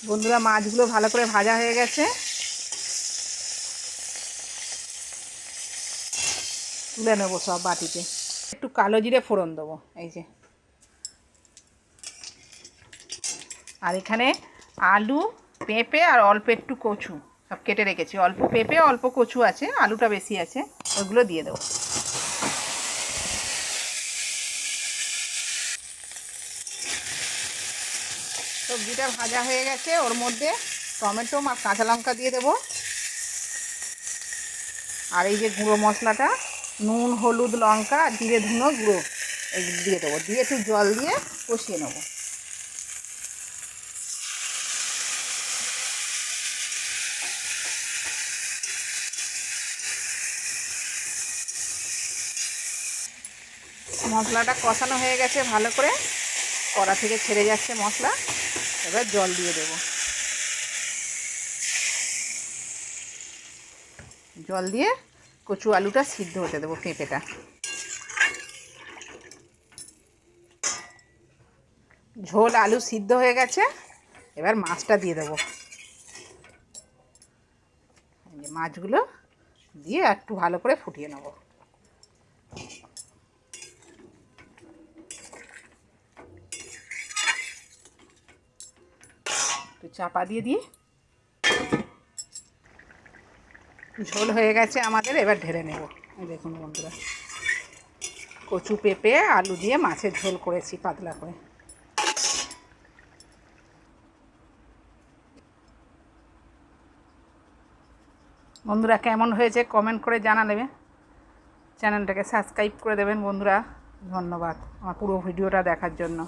বন্ধুরা, মাছগুলো ভালো করে ভাজা হয়ে গেছে, তুলে নেবো সব বাটিতে। একটু কালো জিরে ফোড়ন দেবো, এই যে। আর এখানে আলু, পেঁপে আর অল্প একটু কচু সব কেটে রেখেছি। অল্প পেঁপে, অল্প কচু আছে, আলুটা বেশি আছে, ওগুলো দিয়ে দেবো। সবজিটা ভাজা হয়ে গেছে, ওর মধ্যে টমেটো আর কাঁচা লঙ্কা দিয়ে দেবো। আর এই যে গুঁড়ো মশলাটা, নুন, হলুদ, লঙ্কা আর জিরে ধুনো গুঁড়ো, এই দিয়ে দেবো। দিয়ে একটু জল দিয়ে কষিয়ে নেবো। মশলাটা কষানো হয়ে গেছে ভালো করে, কড়া থেকে ছেড়ে যাচ্ছে মশলা। এবার জল দিয়ে দেবো। জল দিয়ে কচু আলুটা সিদ্ধ হতে দেবো, পেঁপেটা। ঝোল আলু সিদ্ধ হয়ে গেছে, এবার মাছটা দিয়ে দেবো। মাছগুলো দিয়ে একটু ভালো করে ফুটিয়ে নেব। একটু চাপা দিয়ে দিই। ঝোল হয়ে গেছে আমাদের, এবার ঢেলে নেব। দেখুন বন্ধুরা, কচু, পেঁপে, আলু দিয়ে মাছের ঝোল করেছি পাতলা করে। বন্ধুরা, কেমন হয়েছে কমেন্ট করে জানাবেন। চ্যানেলটাকে সাবস্ক্রাইব করে দেবেন বন্ধুরা। ধন্যবাদ আমার পুরো ভিডিওটা দেখার জন্য।